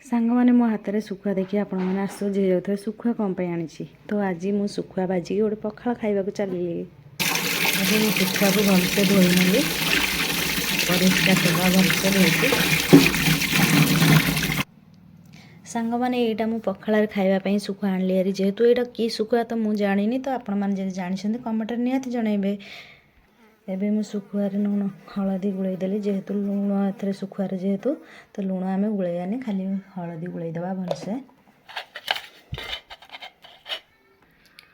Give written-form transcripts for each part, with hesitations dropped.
सांग मैंने मो हाथ में शुखुआ देखिए आपण मैंने आश्चर्य जाऊे शुखुआ कौन पर आनी तो आज मु शुखुआ भाजिकी गोटे पखाड़ खाइबा चलिए शुखुआ को भलसे धोई नेली परिष्कार करवा भलसे धोई सांग मैंने यहाँ मुझे पखाड़ खावाई शुखुआ आनली हारी जेहेतु यहाँ कि शुखुआ तो मुझे जानी तो आपण मैंने जानते कमेंट निहाती जनइबे एबे मु शुखुआरे लुण हलदी गुड़ेदेली जेहेतु लुण ए शुखुआरे जेहेतु तो लुण आम गुड़ानी खाली हलदी गुड़ेदबा भलसे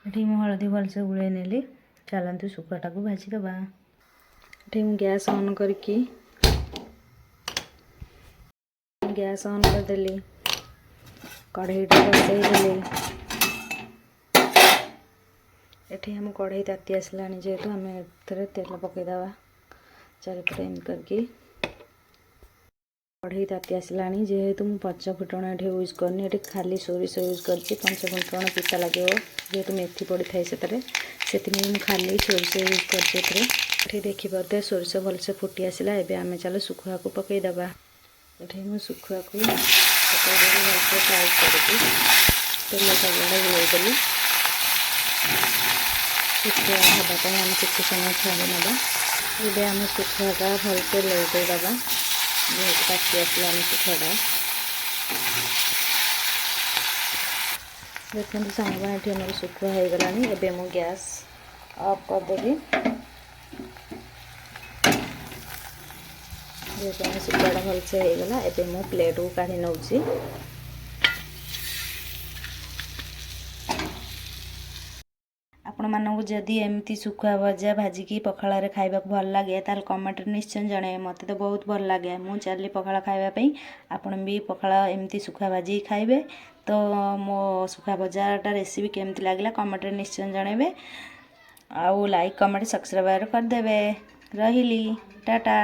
ये हलदी भलसे गुड़े नेली चलतु शुखुआटा को भाजीदबा ये गैस ऑन करके गैस ऑन करदेली कढ़ईटा बसईदेली एठी हम कढ़ई ताती आसला जेहेतु आम ए तेल पकईदबा चारिपटे एम करके कढ़ई ताती आसला जेहेतु मुझे पंच फुटण ये यूज करनी ये खाली सोरिष यूज कर पंच फुटण पिता लगे जेहेतु मेथी पड़ी थाए से खाली सोरिष यूज कर देखिपे सोरिष भलसे फुटी आसला एबे आम चलो शुखुआ को पकईदबा ये मुझे शुखुआ को पकईदेली भलसे टाइट करके तेल सबुआड़े गुड़ेदेली शुखुआ हाँपाई आम केत समय छाड़ी ना ये आम शुखुआटा भलसे लौटेदबा जेहेतु पाची आसला शुखुआटा देखते सांग ये मोर शुखुआ हो गला एबे मु गैस ऑफ करदेवी जेहेतु आम शुखुआटा भलसे हो गला एबे मु प्लेट को काढ़ी नौची आपण मानक जदि एमती शुखुआ भजा भाजिकी पखाड़ खाइबा भल लगे ताल कमेंट निश्चय जणे मते तो बहुत भल लगे मु चली पखाड़ खाइबा आपण भी पखाड़ एमती शुखुआ भाजी खाइबे तो मो शुखुआ भजाटा रेसिपी केमती लागला कमेंट निश्चय जणेबे आउ लाइक कमेंट सब्सक्राइब करदेबे रहिली टाटा।